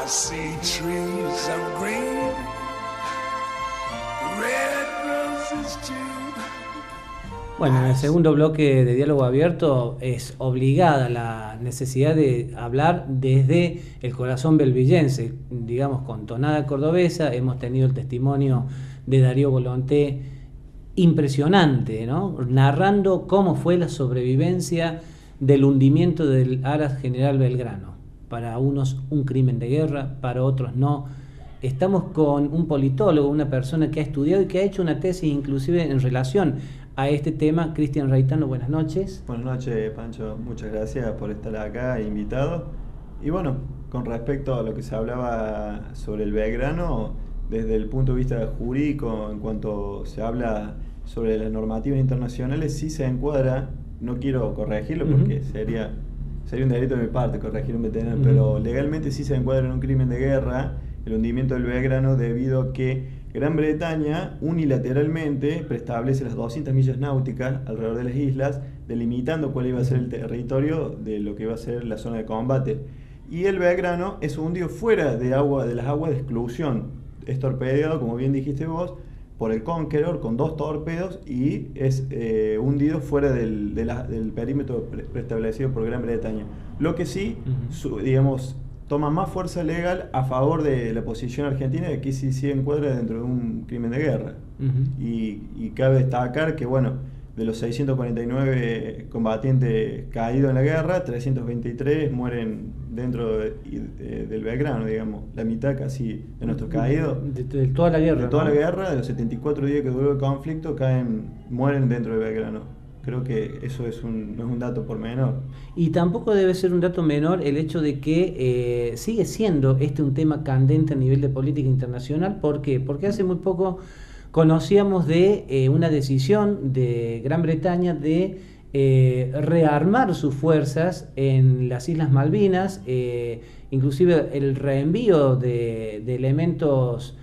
I see trees of green, red roses too. Bueno, en el segundo bloque de Diálogo Abierto es obligada la necesidad de hablar desde el corazón belvillense, digamos con tonada cordobesa. Hemos tenido el testimonio de Darío Volonté impresionante, ¿no? Narrando cómo fue la sobrevivencia del hundimiento del Aras General Belgrano. Para unos un crimen de guerra, para otros no. Estamos con un politólogo, una persona que ha estudiado y que ha hecho una tesis inclusive en relación a este tema. Cristian Reitano, buenas noches. Buenas noches, Pancho, muchas gracias por estar acá invitado. Y bueno, con respecto a lo que se hablaba sobre el Belgrano, desde el punto de vista jurídico, en cuanto se habla sobre las normativas internacionales, sí se encuadra, no quiero corregirlo porque sería un delito de mi parte corregir un veterano, pero legalmente sí se encuadra en un crimen de guerra el hundimiento del Belgrano, debido a que Gran Bretaña unilateralmente preestablece las 200 millas náuticas alrededor de las islas, delimitando cuál iba a ser el territorio de lo que iba a ser la zona de combate. Y el Belgrano es hundido fuera de las aguas de exclusión. Es torpedeado, como bien dijiste vos, por el Conqueror con 2 torpedos y es hundido fuera del perímetro preestablecido por Gran Bretaña. Lo que sí, digamos, toma más fuerza legal a favor de la posición argentina de que sí encuadra dentro de un crimen de guerra. Y cabe destacar que, bueno, de los 649 combatientes caídos en la guerra, 323 mueren dentro del Belgrano, digamos. La mitad casi de nuestros caídos. De toda la guerra. De toda la guerra, de los 74 días que duró el conflicto, mueren dentro del Belgrano. Creo que eso no es un dato por menor. Y tampoco debe ser un dato menor el hecho de que sigue siendo un tema candente a nivel de política internacional. ¿Por qué? Porque hace muy poco conocíamos de una decisión de Gran Bretaña de rearmar sus fuerzas en las Islas Malvinas, inclusive el reenvío de elementos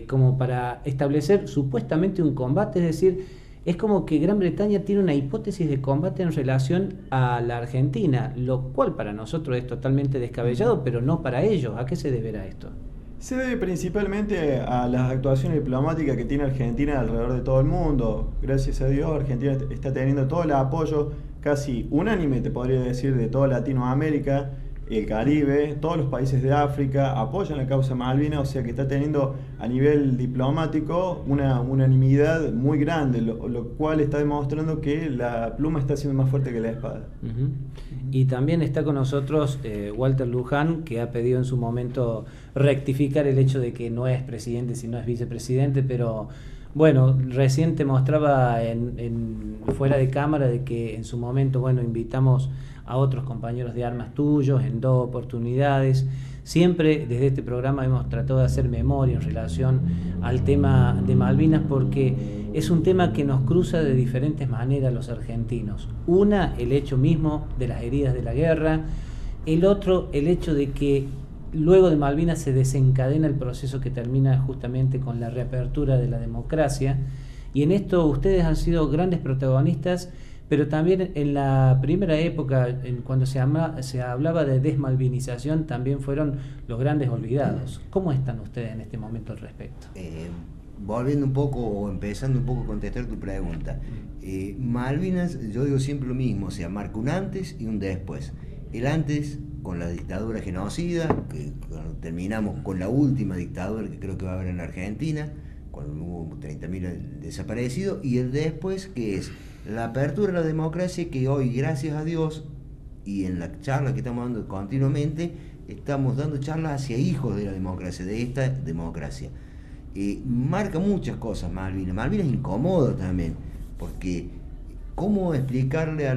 como para establecer supuestamente un combate, es decir, es como que Gran Bretaña tiene una hipótesis de combate en relación a la Argentina, lo cual para nosotros es totalmente descabellado, pero no para ellos. ¿A qué se deberá esto? Se debe principalmente a las actuaciones diplomáticas que tiene Argentina alrededor de todo el mundo. Gracias a Dios, Argentina está teniendo todo el apoyo casi unánime, te podría decir, de toda Latinoamérica, el Caribe, todos los países de África apoyan la causa Malvinas, o sea que está teniendo a nivel diplomático una unanimidad muy grande, lo cual está demostrando que la pluma está siendo más fuerte que la espada. Y también está con nosotros Walter Luján, que ha pedido en su momento rectificar el hecho de que no es presidente, sino es vicepresidente, pero bueno, recién te mostraba fuera de cámara de que en su momento, bueno, invitamos a otros compañeros de armas tuyos en 2 oportunidades. Siempre desde este programa hemos tratado de hacer memoria en relación al tema de Malvinas, porque es un tema que nos cruza de diferentes maneras los argentinos. Una, el hecho mismo de las heridas de la guerra. El otro, el hecho de que luego de Malvinas se desencadena el proceso que termina justamente con la reapertura de la democracia. Y en esto ustedes han sido grandes protagonistas, pero también en la primera época, cuando se hablaba de desmalvinización, también fueron los grandes olvidados. ¿Cómo están ustedes en este momento al respecto? Volviendo un poco, o empezando un poco a contestar tu pregunta. Malvinas, yo digo siempre lo mismo, o sea, marca un antes y un después. El antes, con la dictadura genocida, que cuando terminamos con la última dictadura que creo que va a haber en la Argentina, cuando hubo 30.000 desaparecidos, y el después, que es la apertura de la democracia, que hoy, gracias a Dios, y en la charla que estamos dando continuamente, estamos dando charlas hacia hijos de la democracia, de esta democracia. Marca muchas cosas Malvinas. Malvinas es incómodo también, porque ¿cómo explicarle a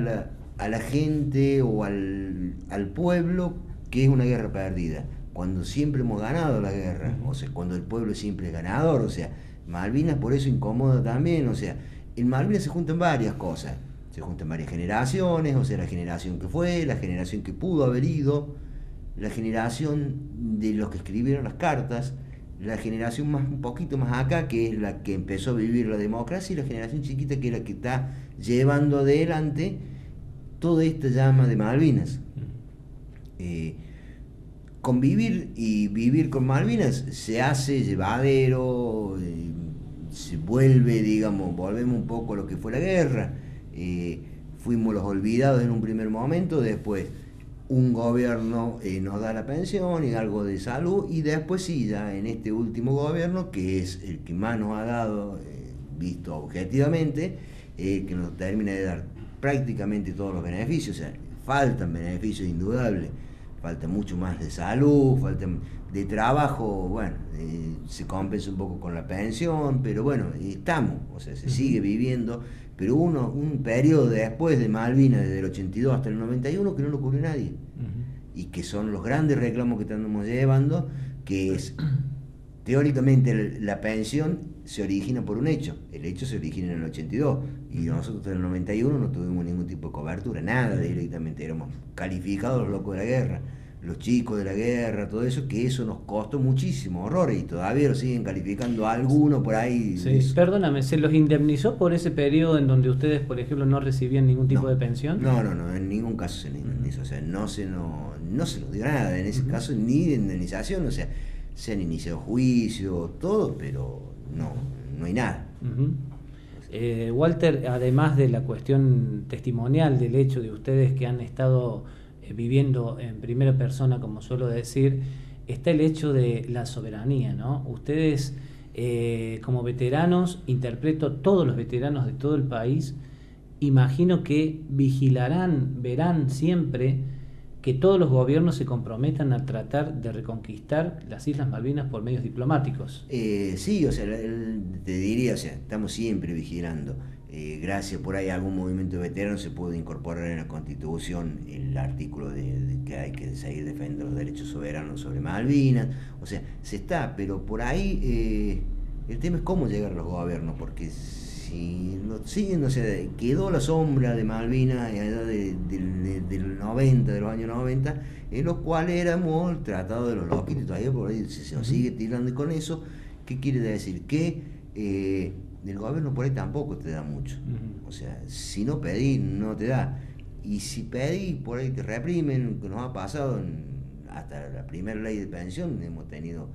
la gente o al pueblo que es una guerra perdida? Cuando siempre hemos ganado la guerra, o sea, cuando el pueblo siempre es ganador, o sea, Malvinas por eso incomoda también, o sea, en Malvinas se juntan varias cosas, se juntan varias generaciones, o sea, la generación que fue, la generación que pudo haber ido, la generación de los que escribieron las cartas, la generación un poquito más acá, que es la que empezó a vivir la democracia, y la generación chiquita, que es la que está llevando adelante toda esta llama de Malvinas. convivir y vivir con Malvinas se hace llevadero, se vuelve, digamos, volvemos un poco a lo que fue la guerra. Fuimos los olvidados en un primer momento, después un gobierno nos da la pensión y algo de salud, y después sí, ya en este último gobierno, que es el que más nos ha dado, visto objetivamente, que nos termina de dar prácticamente todos los beneficios. O sea, faltan beneficios indudables, falta mucho más de salud, falta de trabajo, bueno, se compensa un poco con la pensión, pero bueno, estamos, o sea, se sigue viviendo, pero un periodo después de Malvinas, desde el 82 hasta el 91, que no lo cubrió nadie, y que son los grandes reclamos que estamos llevando, que es, teóricamente la pensión se origina por un hecho, el hecho se origina en el 82, y nosotros en el 91 no tuvimos ningún tipo de cobertura, nada directamente, éramos calificados los locos de la guerra, los chicos de la guerra, todo eso, que eso nos costó muchísimo horrores, y todavía lo siguen calificando a algunos por ahí. Sí, perdóname, ¿se los indemnizó por ese periodo en donde ustedes, por ejemplo, no recibían ningún tipo de pensión? No, en ningún caso se indemnizó, o sea, no se nos dio nada en ese caso, ni de indemnización, o sea, se han iniciado juicios, todo, pero no hay nada. Walter, además de la cuestión testimonial del hecho de ustedes que han estado viviendo en primera persona, como suelo decir, está el hecho de la soberanía, ¿no? Ustedes, como veteranos, interpreto todos los veteranos de todo el país, imagino que vigilarán, verán siempre que todos los gobiernos se comprometan a tratar de reconquistar las Islas Malvinas por medios diplomáticos. Sí, o sea, te diría, o sea, estamos siempre vigilando. Gracias por ahí a algún movimiento de veteranos se puede incorporar en la Constitución el artículo de que hay que seguir defendiendo los derechos soberanos sobre Malvinas, o sea, se está, pero por ahí el tema es cómo llegar a los gobiernos, porque si no siguen, o sea, quedó la sombra de Malvinas allá del 90, de los años 90, en los cuales éramos el tratado de los loquitos, y todavía por ahí se nos sigue tirando, y con eso, ¿qué quiere decir? Que del gobierno por ahí tampoco te da mucho. O sea, si no pedís, no te da. Y si pedís, por ahí te reprimen, que nos ha pasado hasta la primera ley de pensión, hemos tenido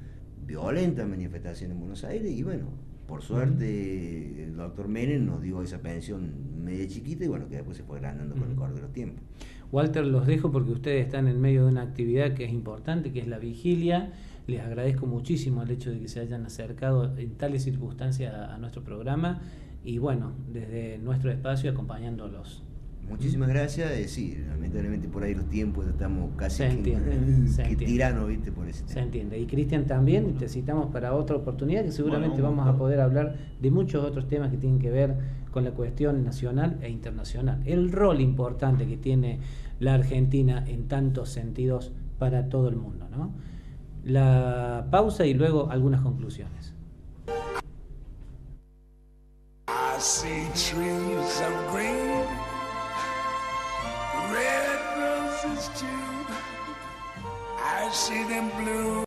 violentas manifestaciones en Buenos Aires, y bueno, por suerte el doctor Menem nos dio esa pensión media chiquita, y bueno, que después se fue agrandando con el correr de los tiempos. Walter, los dejo porque ustedes están en medio de una actividad que es importante, que es la vigilia. Les agradezco muchísimo el hecho de que se hayan acercado en tales circunstancias a nuestro programa, y bueno, desde nuestro espacio acompañándolos. Muchísimas gracias. Sí, lamentablemente por ahí los tiempos estamos casi se entiende. tiranos, ¿viste? Por ese tema. Se entiende. Y Cristian también, te citamos para otra oportunidad, que seguramente vamos a poder hablar de muchos otros temas que tienen que ver con la cuestión nacional e internacional. El rol importante que tiene la Argentina en tantos sentidos para todo el mundo, ¿no? La pausa y luego algunas conclusiones. I see trees of green, red roses too. I see them blue